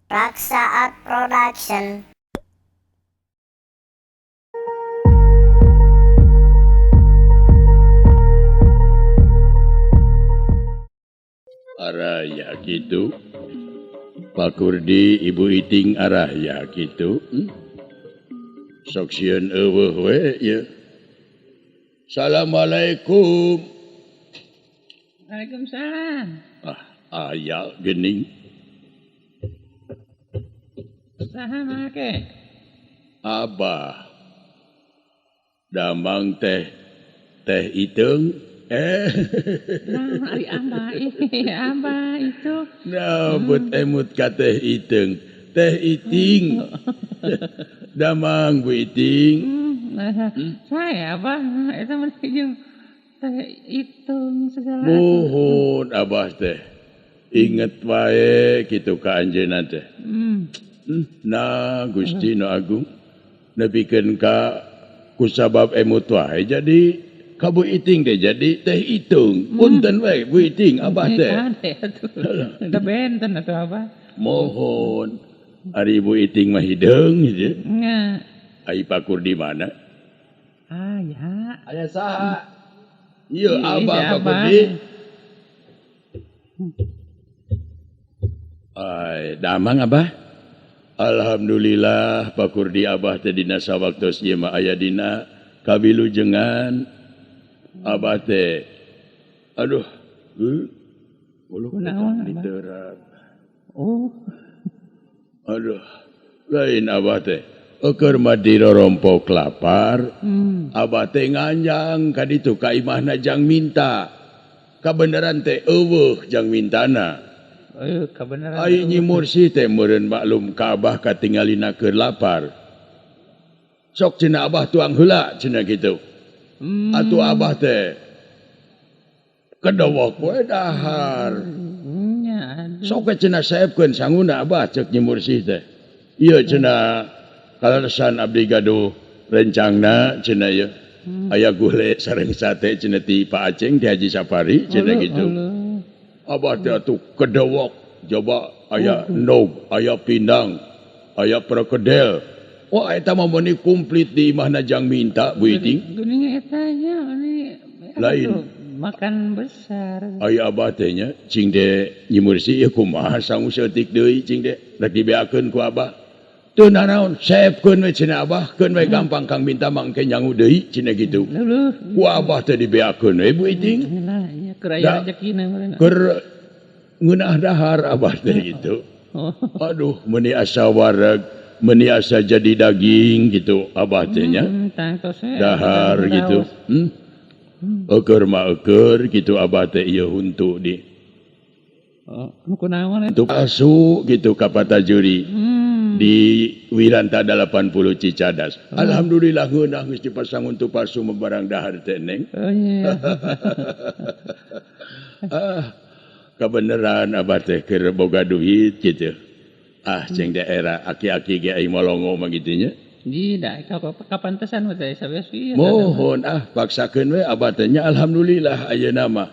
Raksa Art Production. Arah ya gitu. Pak Kurdi, Ibu Iting arah ya gitu. Sok sieun eueuh we ya. Assalamualaikum. Waalaikumsalam. Aya geuning. Saha make? Abah. Damang teh iteung. Nah, ari Abah itu. Nah, but emut ka teh iteung. Teh Iting. Damang Bu Iting. Saya Abah, eta mah jeung teh hitung segala. Mohon Abah teh. Inget wae kitu ka anjeunna teh. Nah, Gusti Nu Agung. Nepikeun ka kusabab emut wae jadi ka Bu Iting teh jadi teh hitung. Punten wae Bu Iting Abah teh. Da benten atuh Abah. Mohon. Ari Ibu Iting mah hideung gitu. Nya. Ai Pak Kurdi mana? Ya. Aya saha? Ieu Ih, Abah si Pak Abah. Kurdi. Ai, damang Abah. Alhamdulillah Pak Kurdi Abah teh dina sawaktos ieu mah aya dina kawilujengan. Abah teh. Aduh. Uluh Kunaon, Abah? diterap. Oh, Aduh. Lain Abah teh. Keur mah dirorompok lapar. Abah teh nganjang ka ditu ka imahna jang minta. Kabeneran teh eueuh jang mintana. kebenaran. Ai Nyi Mursi teh meureun maklum ka Abah katingalina keur lapar. Sok cenah Abah tuang heula cenah kitu. Atuh Abah teh kedowok we dahar. Nya. Sok we cenah saepkeun sanguna Abah ceuk Nyi Mursi teh. Ieu cenah kaleresan abdi gaduh rencangna cenah ieu. Aya gule sareng sate cenah ti Pak Aceng di Haji Safari cenah gitu. Abah teh atuh kedewok, coba aya nog, aya pindang, aya perkedel. Wah eta mah meuni komplit di imahna jang minta Bu Iting. Geuning eta nya Lain. makan besar. Aya Abah teh nya cing de Nyi Mursi ieu kumaha sangu seutik deui cing de rek dibeakeun ku Abah. Teu nanaon, saepkeun we cenah Abah, keun we gampang kang minta mangke nyangu deui cenah gitu. Ku Abah teh dibeakeun we Bu Iting. Lah nya keraya rezekina meureun. Keur ngeunah dahar Abah teh gitu. Aduh, meuni asa wareg, meuni asa jadi daging gitu Abah teh nya. Dahar gitu. Eukeur mah eukeur gitu Abah teh ieu huntu di. Kunaon eta? Untuk asu gitu ka Patajuri. Di Wiranta 80 Cicadas. Alhamdulillah ngeunah geus dipasang untuk pasu membarang dahar teh Neng. Oh iya. Kebeneran Abah teh keur boga duit gitu. Ceng daerah aki-aki ge ai molongo mah kitu nya. Tidak, kapantesan mah teh sabeus. Mohon paksakeun we Abah teh nya alhamdulillah ayeuna mah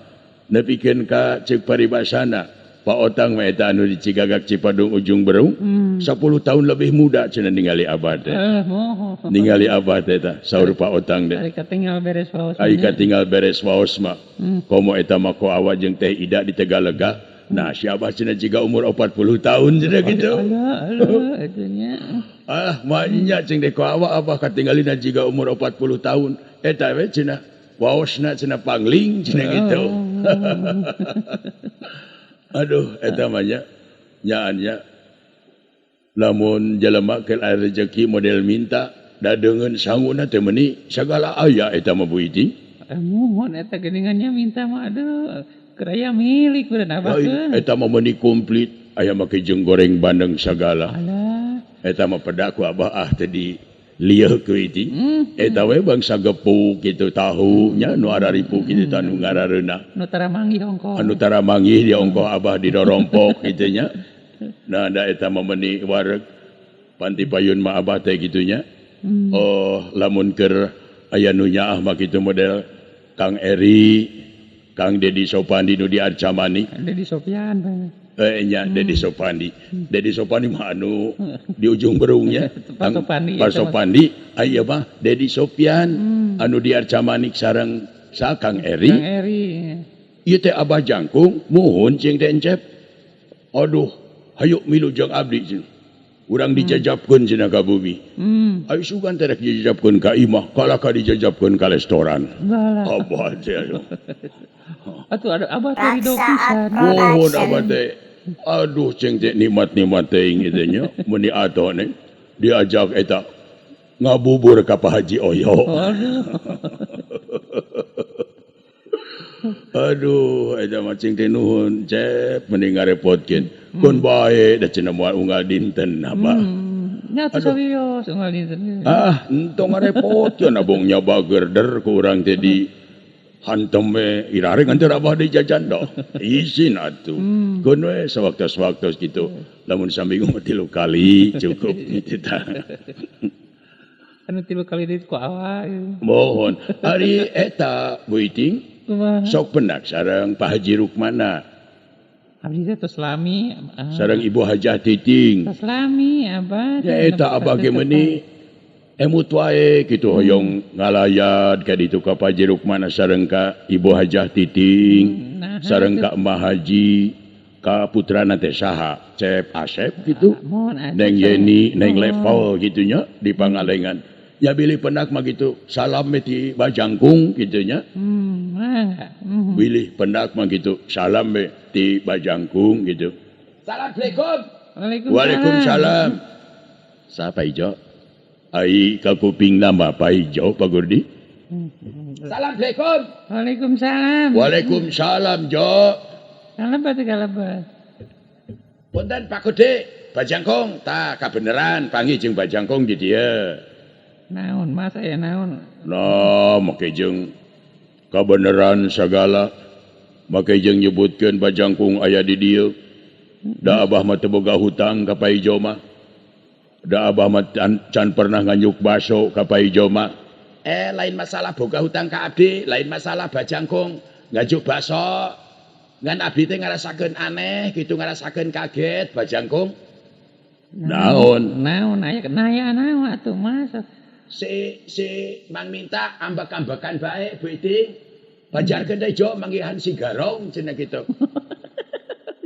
nepikeun ka ceuk paribasana. Pak Otang mah eta anu di Cigagak Cipadung Ujung Berung. 10 tahun lebih muda cenah ningali Abah teh. Mohon. Ningali Abah teh tah saur Pak Otang teh. Ari katinggal beres waos. Ai katinggal beres waos mah. Komo eta mah ko awak jeung Teh Ida di Tegalega. Nah, si Abah cenah jiga umur 40 tahun cenah gitu. Alah, eta nya. Mah nya cing de ko awak Abah katinggalina jiga umur 40 tahun. Eta we cenah waosna cenah pangling cenah gitu. Aduh, eta mah nya nyaannya lamun jelema keur aya rezeki model minta dadeungeun sanguna teh meuni sagala aya eta mah Bu Iting. Mohon eta geuningannya minta mah aduh keraya milik beureun Abah. Eta mah meuni komplit aya make jeung goreng bandeng sagala. Alah. Eta mah pedak ku Abah teh di lieuh ku Iting. Eta we bangsa gepuk kitu tahu nya nu araripu kitu anu ngarareuna. Nu tara manggih ongkoh. Anu tara manggih di ongkoh Abah didorompok kitu nya. Nah, da eta mah meuni wareg panti payun mah Abah teh kitu nya. Oh, lamun keur aya nu nyaah mah kitu model Kang Eri Kang Dedi Sopandi nu di Arcamani. Dedi Sopyan Pak. Nya Dedi Sopandi. Dedi Sopandi mah anu di ujung berungnya. Pak Sopandi. Pak Sopandi aya mah Dedi Sopyan anu di Arcamani sareng sa Kang Eri. Kang Eri. Ieu teh Abah Jangkung muhun cing teh Encep. Aduh, hayu milu jeung abdi cing. Urang dijajabkeun cenah ka bumi. Ayo sugan teh rek dijajabkeun ka imah, kalah ka dijajabkeun ka restoran. Balah. Abah teh. Atuh ada abah teh ridho Raksa pisan. Mohon abah teh. Aduh cing teh nikmat-nikmat teh gitu nya. Mun diato nih diajak eta ngabubur ka Pak Haji Oyo. Aduh, eta mah cing teh nuhun cep mending ngarepotkeun. Kun bae da cenah moal unggal dinten apa. Nya atuh serius unggal dinten. Ah, entong ngarepotkeun abong nyoba gerder ku urang teh di hantem we irare nganteur abah deui jajan doh. Izin atuh. Keun we sewaktu-sewaktu kitu. Lamun saminggu mah 3 kali cukup kitu tah. Anu 3 kali deui ku awak. Mohon. Ari eta Bu Iting Kumaha? sok pendak sareng Pak Haji Rukmana. Abdi teh tos lami. Sareng Ibu Hajah Titing. Tos lami abah. Ya eta abah ge meuni emut wae kitu hoyong ngalayat ka ditu ka Pak Haji Rukmana sareng ka Ibu Hajah Titing. Sareng ka Embah Haji ka putrana teh saha? Cep Asep gitu. Neng Yeni, Neng Level gitu nya di Pangalengan. Ya bilih pendak mah gitu. Salam ti Bajangkung gitu nya. Bilih pendak mah gitu. Salam ti Bajangkung gitu. Assalamualaikum. Waalaikumsalam. Siapa ijo? Ai ka kuping nama Pak Ijo Pak Gurdi. Assalamualaikum. Waalaikumsalam. Waalaikumsalam Jo. Kalabat kalabat. Punten Pak Gede, Bajangkung tah kabeneran panggih jeung Bajangkung di dieu. Naon mas aya naon? Nah, make jeung kabeneran sagala. Make jeung nyebutkeun Bajangkung aya di dieu. Da abah mah teu boga hutang ka Pak Ijo mah. Da abah mah can pernah nganyuk baso ka Pak Ijo mah. Lain masalah boga hutang ka abdi, lain masalah Bajangkung ngajuk baso. Ngan abdi teh ngarasakeun aneh gitu, ngarasakeun kaget Bajangkung. Naon aya kenaya naon atuh mas. Si Mang Minta ambek-ambekan bae Bu Iting. Bajarkeun deui Jo manggihan si Garong cenah kitu.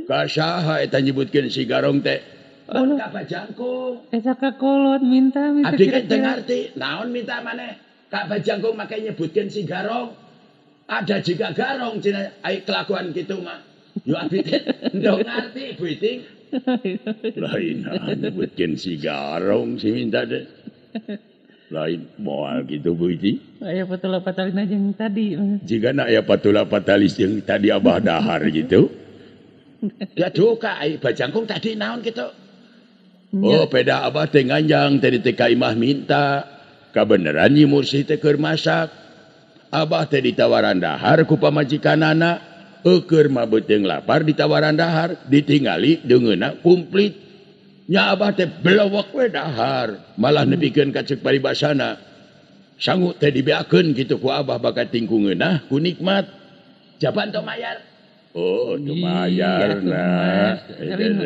Ka saha eta nyebutkeun si Garong teh? Ka Bajangkung. Eta kakolot minta Abdi kan teu ngarti naon minta maneh. Ka Bajangkung make nyebutkeun si Garong. Ada juga Garong cenah ai kelakuan kitu mah. Yo abdi teh ndong ngarti Bu Iting. Lain nyebutkeun si Garong si minta teh. Lain moal gitu Bu Iting. Aya patula patalina jeung tadi. Jika nak aya patula patalis yang tadi abah dahar gitu. Ya duka ai Bajangkung tadi naon gitu. Oh peda abah teh nganjang tadi teh ka imah minta. Kabeneran Nyi Mursi teh keur masak. Abah teh ditawaran dahar ku pamajikanana. Keur mah beuteung lapar ditawaran dahar, ditingali deungeuna kumplit. Nya abah teh belewek we dahar, malah nepikeun ka ceuk paribasana. Sangu teh dibeakeun kitu ku abah bakat tingkungeunah ku nikmat. Jaban teu mayar. Oh, teu mayar nah.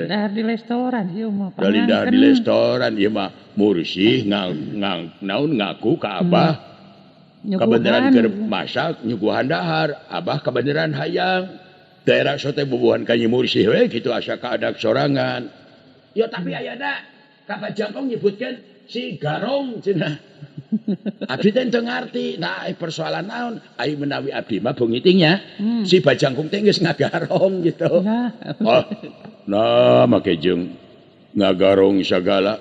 Dahar di restoran ieu mah. Dahar di restoran ieu mah Mursi naon ngaku ka abah. Kabeneran keur masak nyuguhan dahar, abah kabeneran hayang. Daerah sote bubuhan ka Nyi Mursi we kitu asa kaadak sorangan. Ya tapi ayana ka Bajangkung nyebutkeun si Garong cenah. Abdi teh teu ngarti. Nah, persoalan naon? Ai menawi abdi mah bungitingnya. Si Bajangkung teh geus ngagarong gitu. Oh. Nah, make jeung ngagarong sagala.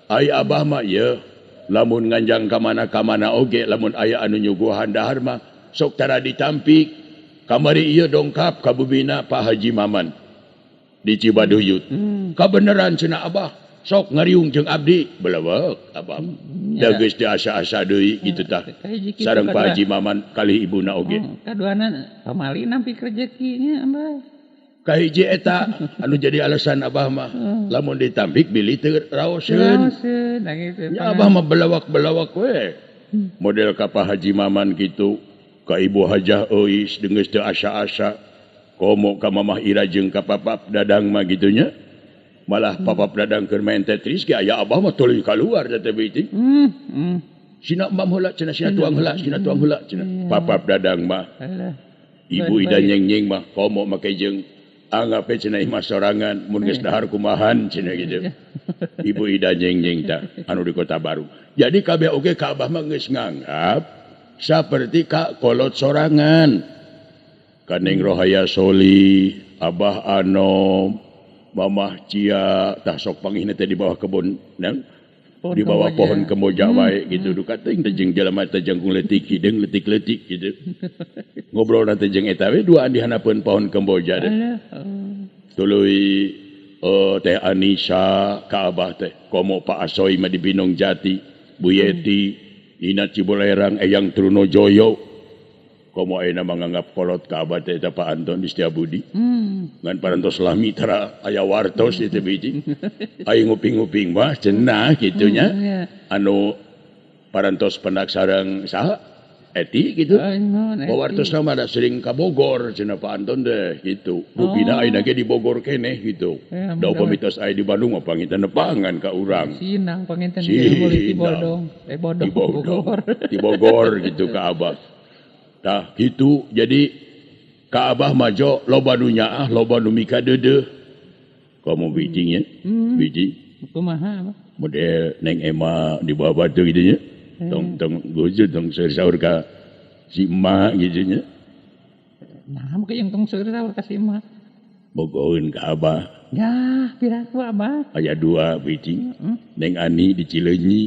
Ai abah mah ieu lamun nganjang ka mana oge lamun aya anu nyuguhan dahar mah sok tara ditampik. Kamari ieu dongkap ka bubina Pak Haji Maman di Cibaduyut. Kabeneran cenah abah sok ngariung jeung abdi belewek abah. Da geus diasa-asa deui kitu tah. Sareng Pak Haji Maman kali ibuna oge. Kaduana pamali nampi rezekinya abah. Kahiji eta anu jadi alasan abah mah lamun ditampik bilih teu raoseun. Ya abah mah belawak-belawak we. Model ka Pak Haji Maman kitu ka ibu hajah euis deungeus teu asa-asa komo ka mamah ira jeung ka papap dadang mah gitunya malah papap dadang keur main Tetris ge aya abah mah tuluy kaluar da teh beuting sina mam heula cenah sina tuang heula cenah papap dadang mah Alah. ibu ida nyeng-nyeng mah komo make jeung anggap cenah imah sorangan mun geus dahar kumahan cenah gitu ibu ida nyeng-nyeng tah anu di Kota Baru jadi kabeh oge ka abah mah geus nganggap saperti ka kolot sorangan Kaneng Rohaya Soli abah Anom mamah Cia tah sok panggihna teh di bawah kebun di bawah pohon kemboja wae gitu duka teuing teh jeung jelema teh jangkung leutik hideung leutik-leutik gitu ngobrol teh jeung eta we duaan di hanapeun pohon kemboja teh tuluy teh Anissa ka abah teh komo Pak Asoy mah di Binong Jati Bu Yeti Ina Cibolerang Eyang Trunojoyo komo ayeuna manganggap kolot ka abah teh eta Pak Anton di Setiabudi ngan parantos lah mitra aya wartos itu biji aya nguping-nguping mah cenah kitunya anu parantos pendak sareng saha Eti gitu wartos mah da sering ka Bogor cenah Pak Anton deh gitu rupina ayeuna ge di Bogor keneh gitu da upamitos aya di Bandung mah panginten nepangan ka urang Sinang panginten di Bodong Bogor di Bogor gitu ka abah tah gitu jadi ka abah majo loba nu nyaah loba nu mika deudeuh komo bijinya biji kumaha model Neng Ema di bawah batu gitu nya tong gujud tong saur ka si emak gitu nya nah maka yang tong saur ka si emak bogoheun ka abah ya piraku abah aya 2 biji Neng Ani di Cileunyi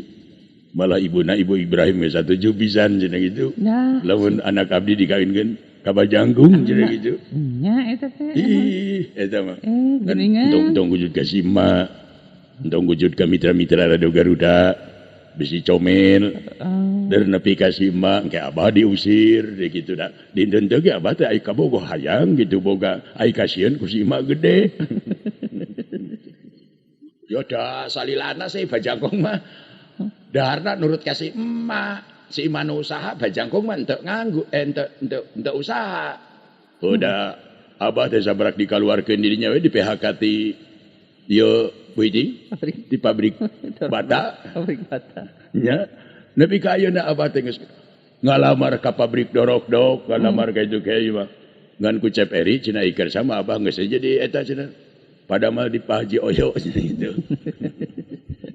malah ibuna Ibu Ibrahim ge satuju pisan cenah gitu lamun anak abdi dikawinkeun ka Bajanggung cenah gitu nya eta teh eta mah geuningan tong wujud ka Sima tong wujud ka mitra-mitra Radio Garuda bisi comel dari nepi ka Sima engke abah diusir de kitu da dinten teh ge abah teh ai ka bogoh hayang gitu boga ai kasieun ku Sima gede yo da salilana sih Bajangkung mah daharna nurut kasih emak si imanu usaha Bajangkung mah ente nganggu ente usaha udah abah teh sabrak dikaluarkeun dirinya we di PHK ti ieu beuting di pabrik bata nya nepi ka ayeuna abah teh geus ngalamar ka pabrik dorok-dok ngalamar ka itu kieu mah ngan ku Cep Eri cenah iker sama abah geus jadi eta cenah pada mah di Pak Haji Oyo gitu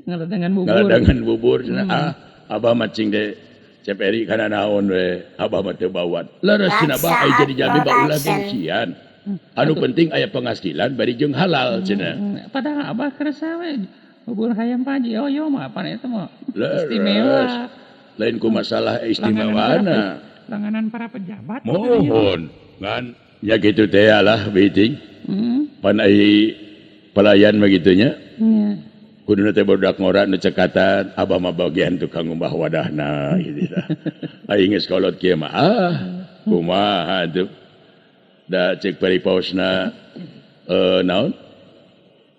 ngaladangan bubur cenah abah macing de Cep Eri kana naon we abah mah teu bawat leres cenah abah ai jadi jabe baula gengsian anu penting aya penghasilan bari jeung halal cenah padahal abah kerasa we bubur hayam Pak Haji Oyo mah apa eta mah istimewa lain ku masalah istimewana langganan para pejabat mohon ngan nya kitu teh lah beuting pan ai pelayan begitunya kuduna teh barudak ngora nu cekatan abah mah bagian tukang ngumbah wadahna gitu tah aing geus kolot kieu mah kumaha tuh da cek paripaosna naon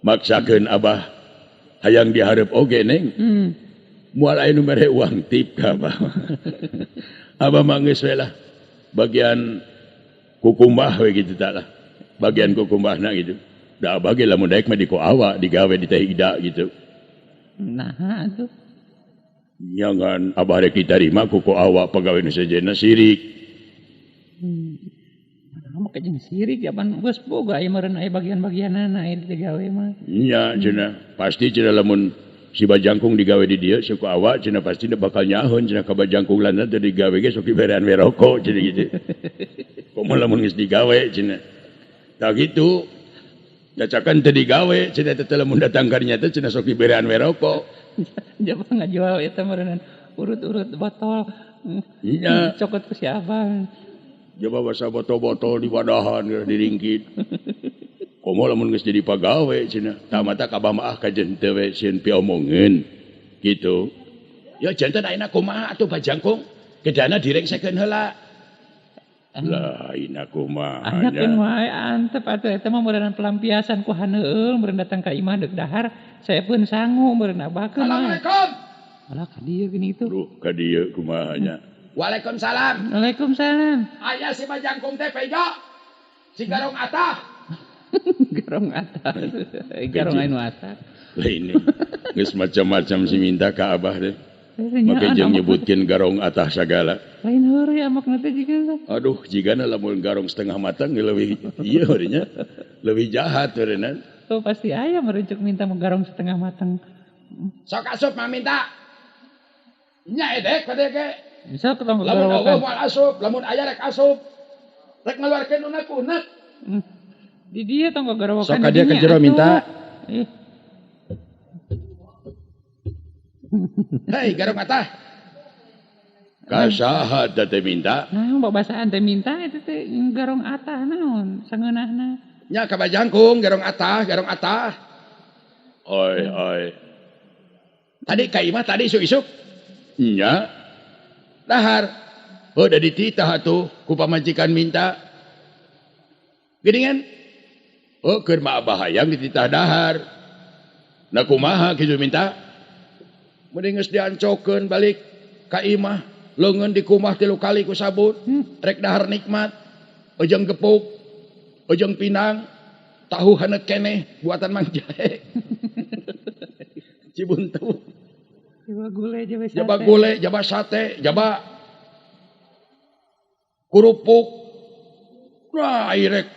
maksakeun abah hayang dihareup oge neng moal aya nu mere uang tip ka abah abah mah geus we lah bagian kukumbah we gitu tah lah bagian kukumbahna gitu da abah ge lamun daek mah di ko awa digawe di teh ida gitu nah atuh jangan abah rek ditarima ku ko awa pagawe nu sejenna sirik mah kajeng sirik jaban geus boga aya meureun aya bagian-bagianana aya di gawe mah nya cenah pasti cenah lamun si Bajangkung digawe di dieu suku awa cenah pasti bakal nyaheun cenah ka Bajangkung lana teh digawe ge sok diberean we rokok cenah gitu komo lamun geus digawe cenah tah gitu dacakan teu digawe cenah teh lamun datang ka dinya teh cenah sok diberean we rokok jaba ngajual eta meureun urut-urut botol nya cokot ku si abang jaba basa botol-botol di wadahan diringkit komo lamun geus jadi pagawe cenah tah mata ka abah mah kajen teu we sieun piomongeun gitu ya janten ayeuna kumaha atuh Bajangkung kedana direngsekeun heula lah ina kumaha anyakeun wae antep atuh eta mah meureun pelampiasan ku haneueul meureun datang ka imah deuk dahar saepeun sangu meureun abakeun Assalamualaikum alah ka dieu gini itu ka dieu kumaha nya Waalaikumsalam. Waalaikumsalam. Aya si Bajangkung teh pejo. Si garong atah. Garong atah. Garong anu atah. Lah ini. Geus macam-macam si minta ka Abah deh. Make jeung nyebutkeun garong atah sagala. Lain heureuy amakna teh jiga. Aduh, jigana lamun garong setengah matang leuwih ieu nya. Leuwih jahat eureuna. Oh pasti aya merujuk minta garong setengah matang. Sok asup mah minta. Nya edek pade ge. Bisa ketemu Lamun garowokan. eueuh moal asup, lamun aya rek asup. Rek ngaluarkeun unek-unek. Di dia tong garowokan. Sok ka dia ke jero minta. Hei, garong atah. Kasaha teh minta. Nah, babasaan teh minta itu teh garong atah naon sangeunahna. Nya ka Bajangkung garong atah, garong atah. Oi. Tadi ka imah tadi isuk-isuk. Nya. Dahar. Oh, da dititah atuh ku pamajikan minta. Geuningan. Oh, keur mah Abah hayang dititah dahar. Na kumaha kitu minta? Mending geus diancokeun balik ka imah. Leungeun di kumah 3 kali ku sabut. Rek dahar nikmat. Ojeng gepuk. Ojeng pinang. Tahu haneut keneh buatan Mang Jahe. Cibuntu. Jaba gule, jaba sate, jaba kurupuk. Nah, irek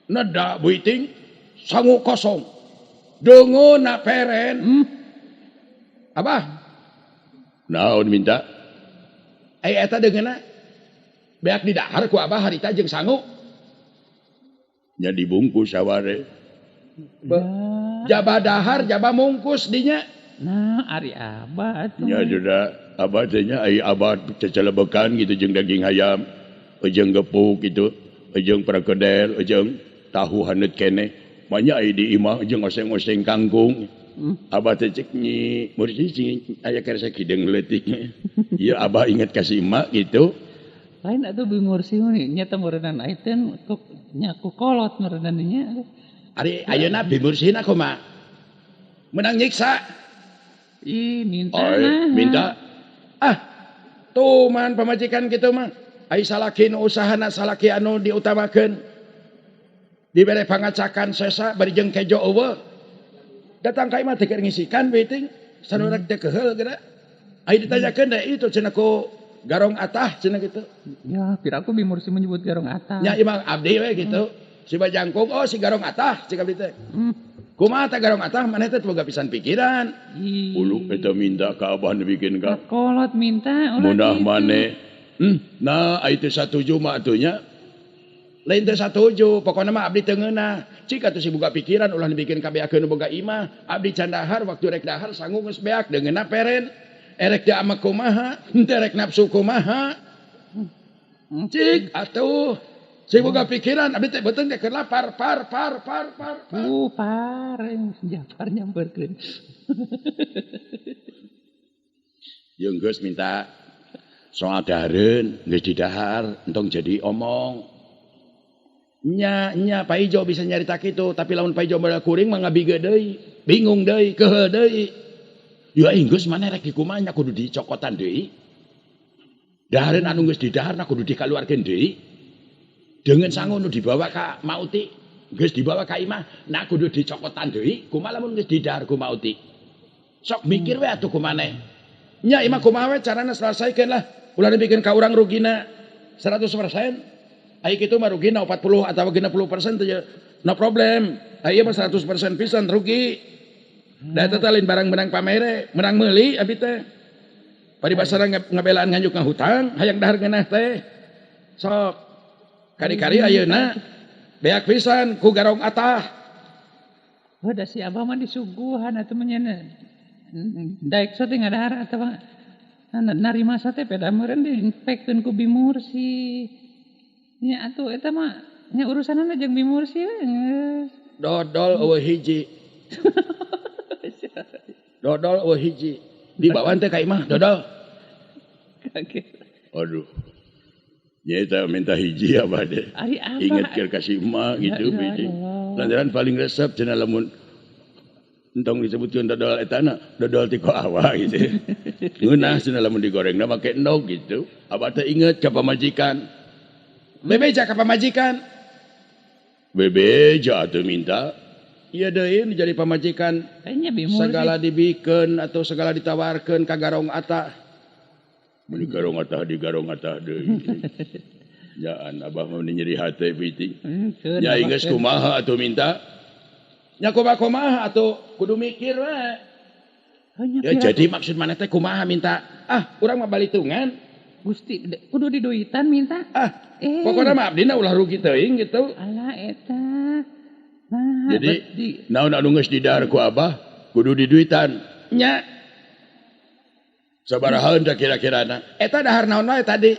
neda buiting sangu kosong. Deungeun na peren. Abah. Naon minta? Eta deungeunna. Beak di dahar ku Abah harita jeung sangu. Nya dibungkus saware. Jaba dahar, jaba mungkus dinya. Nah, ari Abah atuh. Ya sudah, Abah teh nya ai Abah cecelebekan gitu jeung daging ayam, jeung gepuk gitu, jeung perkedel, jeung tahu haneut keneh. Manya ai di imah jeung oseng-oseng kangkung. Abah teh cek nyi mursi aya karesa kideung leutik. Ieu Abah inget ka si emak gitu. Lain atuh bimursi nya teh meureunana ayeuna nya ku kolot meureunana nya. Ari ayeuna bimursina kumaha? Menang nyiksa. Ih, minta. Minta. Tuh man pamajikan gitu mah. Ai salaki nu usahana salaki anu diutamakeun. Dibere pangacakan sesa bari jeung kejo eueuh. Datang ka imah teh keur ngisikan beuting. Sanurak teh keheul geura. Ai ditanyakeun da itu cenah ku garong atah cenah gitu. Ya, kira aku bimursi menyebut garong atah. Nya imah abdi we gitu. Si Bajangkung si garong atah cik abdi teh. Kumaha teh garong atah maneh teh boga pisan pikiran. Ulu eta minta ka Abah nebikeun ka. Kolot minta ulah Munah gitu. maneh. Nah, ai teh satuju mah atuh nya. Lain teh satuju, pokona mah abdi teu ngeunah. Cik atuh si boga pikiran ulah nebikeun ka beakeun boga imah. Abdi can dahar waktu rek dahar sanggup geus beak deungeunna peren. Erek teu ama kumaha, teu rek nafsu kumaha. Cik atuh si boga pikiran abdi teh beuteung teh keur lapar par. Par Jafar nyamperkeun. Jeung geus minta soal dahareun geus didahar entong jadi omong. Nya Pak Ijo bisa nyarita kitu, tapi lamun Pak Ijo bada kuring mah ngabige deui, bingung deui, keheul deui. Ya geus maneh rek dikumaha nya kudu dicokotan deui. Dahareun anu geus didahar kudu dikaluarkeun deui. Dengan sangu nu dibawa ka Mauti, geus dibawa ka imah, nah kudu dicokotan deui, kumaha lamun geus didahar ku Mauti. Sok mikir we atuh kumaneh. Nya imah kumaha we carana selesaikeun lah. Ulah dibikeun ka urang rugina 100%. Ai kitu mah rugina 40 atau 60% teh no problem. Ai mah 100% pisan rugi. Da eta teh lain barang menang pamere, menang meuli abi teh. Paribasana ngabelaan nganjuk ngahutang, hayang dahar ngeunah teh. Sok kari-kari ayeuna beak pisan ku garong atah. Udah si Abah mah disuguhan atuh menyana. Daek sote ngadahar atuh narima sate peda meureun diinspekkeun ku bimursi. Nya atuh eta mah nya urusanna jeung bimursi we. Dodol eueuh hiji. Dodol eueuh hiji. Dibawaan teh ka imah dodol. Kaget. Aduh. Ya eta minta hiji Abah deh. Ari apa? Ingat keur kasih emak gitu biji. Lantaran paling resep cenah lamun entong disebutkeun dodol etana, dodol ti ku awak gitu. Ngeunah cenah lamun digorengna make endog gitu. Abah teh inget ka pamajikan. Bebeja ka pamajikan. Bebeja atuh minta. Ieu deui jadi pamajikan. Kayaknya bimur Segala dibikeun atau segala ditawarkeun ka garong atah. Mun garong atah deui. Jaan abah mah nyeri hate piting. Ya inges kumaha atuh minta. Nya kumaha atuh kudu mikir we. Ya jadi maksud mana teh kumaha minta. Urang mah balitungan. Gusti kudu diduitan minta. Pokokna mah abdina ulah rugi teuing gitu. Alah eta. Nah, jadi naon anu geus didahar ku abah kudu diduitan. Nya. Sabarahaun teh kira-kirana. Eta dahar naon wae tadi?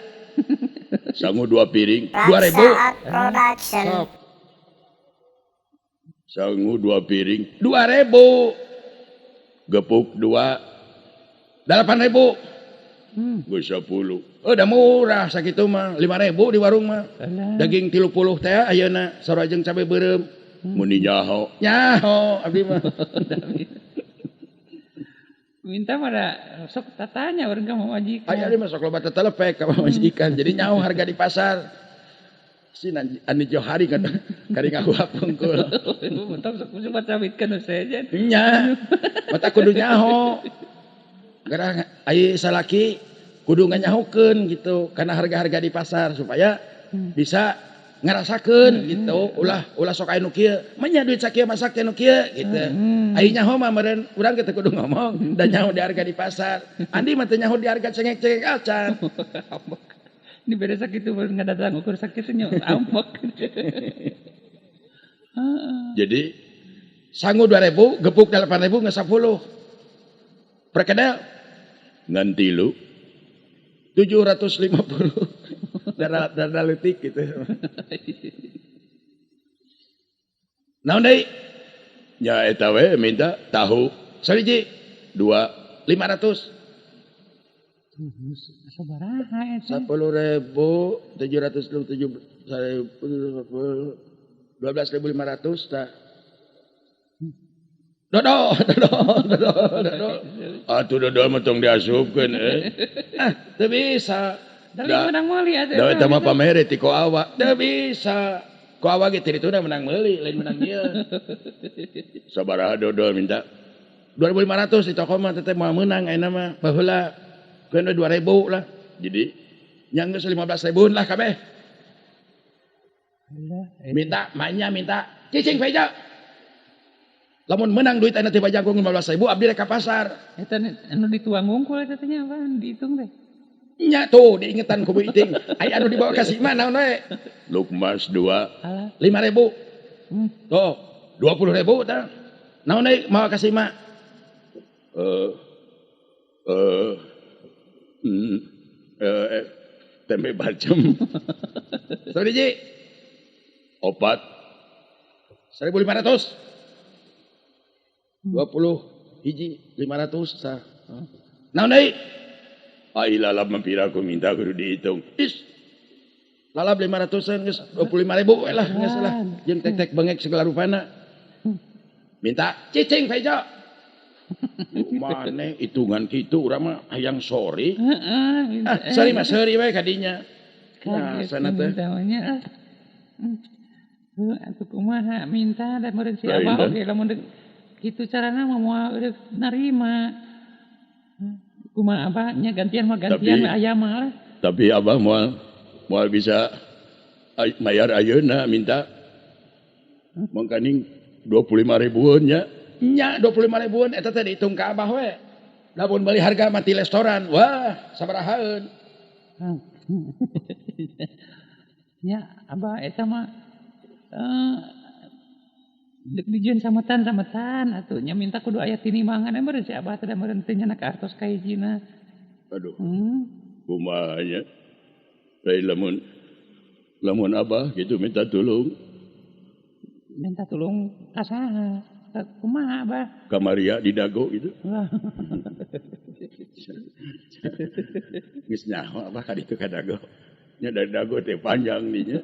Sangu 2 piring, 2.000. Raksa Production. Sangu 2 piring, 2.000. Gepuk 2, 8.000. Gue 10. Udah murah sakitu mah, 5.000 di warung mah. Daging 30 teh ayeuna sarojeng cabe beureum. Mun nyaho abdi mah. Minta pada sok tatanya orang ka majikan. Aya di mah sok loba tetelepek ka majikan. Jadi nyaho harga di pasar. Si Andi Johari kan kari ngaku hapungkul. Mentok sok coba cabitkeun saja. Nya. Mata kudu nyaho. Gara ai salaki kudu nganyahokeun gitu karena harga-harga di pasar supaya bisa ngarasakeun gitu. Ulah sok aya nu kieu. Manya duit sakieu masak teh nu kieu gitu. Ai nyaho mah meureun urang teh kudu ngomong dan nyaho di harga di pasar. Andi mah teh nyaho di harga cengek-cengek acan. Ini beda sakitu baru ngadatang ukur sakitu nya ambok. Jadi sangu 2.000, gepuk 8.000 geus 10. Perkedel ngan 3 750. Darah leutik gitu. Naon deui? Nya eta we minta tahu saliji 2 500. Sabaraha eta? 10.000 707 12.500 tah. Dodo. Atuh dodol mah tong diasupkeun teu bisa. Da menang meuli atuh. Da eta mah pamere ti ko awak. Teu bisa. Ko awak ge tirituna menang meuli, lain menang ieu. Sabaraha dodol minta? 2.500 di toko mah teteh mau menang ayeuna mah. Baheula keun 2.000 lah. Jadi nya geus 15.000 lah kabeh. Minta mainnya minta cicing beja. Lamun menang duit anu teh bajangkung 15.000 abdi rek ka pasar. Eta anu dituang ngungkul eta teh nya apaan dihitung teh. Nya tuh diingetan ku Iting. Aya anu dibawa ka si Ima naon we? Lukmas 2. 5.000. Tuh, 20.000 tah. Naon deui mau ka si Ima? Tempe bacem. Sorry, 4 1.500. 20 hiji 500 sah. Naon deui? Ai lalap mampira ku minta kudu dihitung. Lalap 500-an geus 25.000 we lah geus lah. Jeung tek-tek bengek segala rupana. Minta cicing beja. Mane hitungan kitu urang mah hayang sorry. Sorry mah sorry we ka dinya. Nah, sana teh. Atuh kumaha minta da meureun si Abah oge lamun kitu carana mah moal narima. Kumaha Abah nya gantian mah gantian aya mah lah. Tapi Abah moal bisa mayar ayeuna minta. Mangkaning 25.000-an nya. Nya 25.000-an eta teh dihitung ka Abah we. Lamun beli harga mati restoran, wah sabarahaeun. Ya Abah eta mah dek dijieun sametan atuh nya minta kudu aya tinimbangan meureun si Abah teh da meureun teh nya kartos ka hijina. Aduh. Kumaha nya? Bae lamun Abah gitu minta tulung. Minta tulung ka saha? Kumaha Abah? Ka Maria di Dago gitu. Geus nyaho Abah ka ditu ka Dago. Nya dari Dago teh panjang nih nya.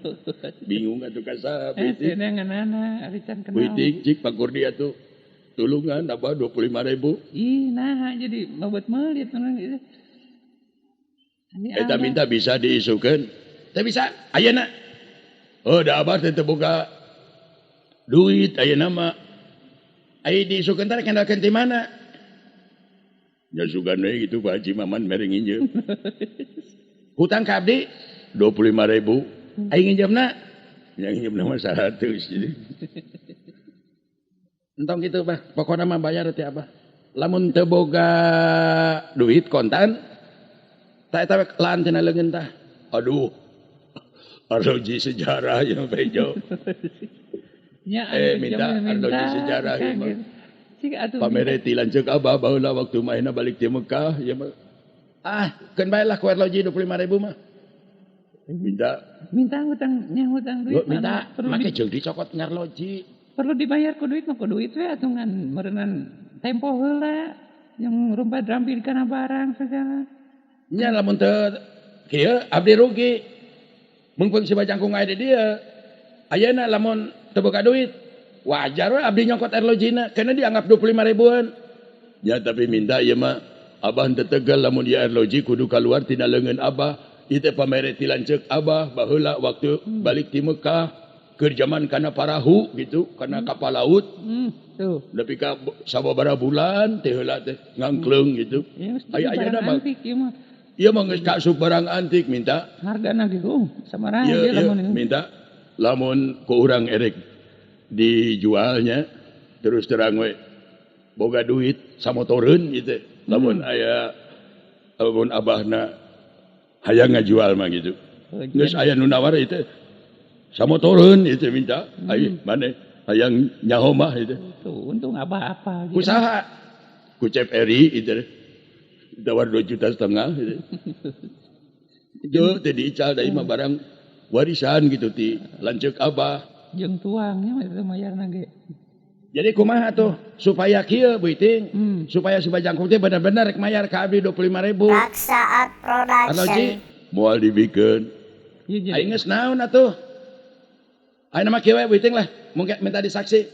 Bingung atuh ka saha. Cenah nganana ari can kenal. Puiting cik pakur dia tuh. tulungan abah 25.000. Ih, nah jadi babet melit gitu. Eta minta bisa diisukeun. Teu bisa. Ayeuna. Oh, da abah teh teu boga duit ayeuna mah. Ai diisukeun teh kendalkeun ti mana? Ya sugan we gitu Pak Haji Maman mere nginjem. Hutang ka abdi 25.000. Ai nginjemna yang nginjemna mah 100 jadi. Entong gitu bah, pokokna mah bayar teh abah. Lamun teu boga duit kontan, tak eta laan cenah leungeun tah. Aduh. Arloji sejarah yang bejo. Ya, minta arloji sejarah ya mah. Pamereti lanceuk abah baheula waktu maena balik ti Mekah ya mah. Keun bae lah ku arloji 25.000 mah. Minta hutang duit. Minta make jeung dicokot ngarloji. Perlu dibayar ku duit mah ku duit we atungan meureunnan tempo heula yang rumpah drampi kana barang segala. Nya lamun teu kieu abdi rugi. Mungpung si bajangkung aya di dieu. Ayeuna lamun teu boga duit, wajar we abdi nyokot arlojina karena dianggap 25.000-an. Ya tapi minta ieu mah abah teu tegal lamun ieu arloji kudu kaluar tina leungeun abah. Ieu teh pamere ti lanceuk abah baheula waktu balik ti Mekah. Keur zaman kana parahu gitu, kana kapal laut. Tuh. Nepi ka sababaraha bulan teh heula teh ngangkleung gitu. Ayeuna mah ieu mah geus kaasup barang antik minta. Hargana gitu samaraha ge lamun minta lamun ku urang erek dijualnya terus terang we boga duit samotoreun gitu. Lamun aya lamun abahna hayang ngajual mah gitu. Geus aya nu nawar itu samotoreun itu minta. Ai maneh hayang nyaho mah itu. Tuh, untung apa-apa. Kusaha? Ku Cep Eri itu. Tawar 2,5 juta gitu. Jo teh diical da imah barang warisan gitu ti lanceuk abah. Jeung tuangnya itu mayarna ge. Jadi kumaha tuh supaya kieu Buiting, supaya si bajangkung teh bener-bener rek mayar ka abdi 25.000. Raksaat Production. Moal dibikeun. Ai geus naon atuh? Ayeuna mah kieu we Buiting lah, mungkin minta disaksi.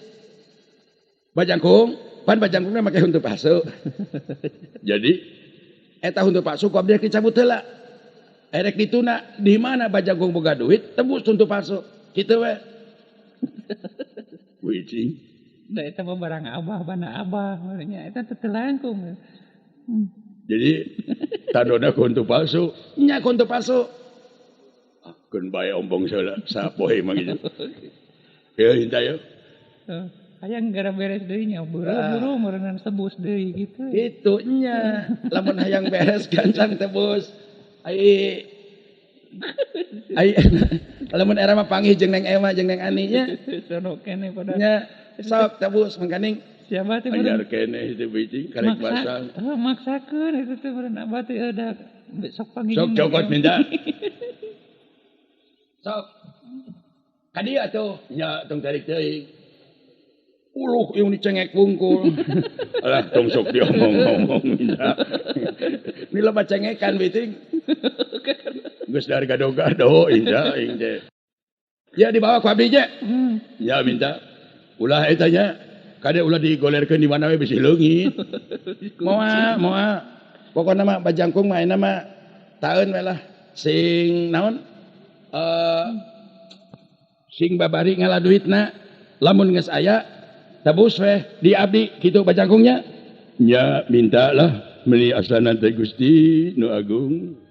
Bajangkung, pan bajangkungna make huntu palsu. Jadi eta huntu palsu ku abdi dicabut heula. Erek dituna di mana bajangkung boga duit tembus huntu palsu. Kitu we. Buiting. Da eta mah barang abah bana abah nya eta teu langkung. Jadi tandona ku huntu palsu, nya ku huntu palsu. Keun bae ombong heula sapoe mah gitu. Ieu hinta yeuh. Hayang gara beres deui nya buru-buru meureunnan tebus deui gitu. Itu nya lamun hayang beres gancang tebus. Ai lamun era mah panggih jeung Neng Ema jeung Neng Ani nya. Sono kene pada. Nya sok tebus mangkaning siapa teh anyar kene itu Buiting karek pasang. Maksakeun itu teh meureun abah teh da sok panggih. Sok cokot minta. Sok. Kadi atuh nya tong tarik teuing. Uluh yang dicengek bungkul. Alah tong sok diomong-omong minta. Ini loba cengekan Buiting. Geus dari gado-gado inda ing teh. Ya dibawa ku abdi nya. Ya minta. Ulah eta nya kade ulah digolerkeun di mana we bisi leungit. Moal. Pokona mah bajangkung mah ayeuna mah taeun we lah. Sing naon? Sing babari ngalah duitna. Lamun geus aya tebus we di abdi kitu bajangkungnya. Nya minta lah meuli aslana teh Gusti nu agung.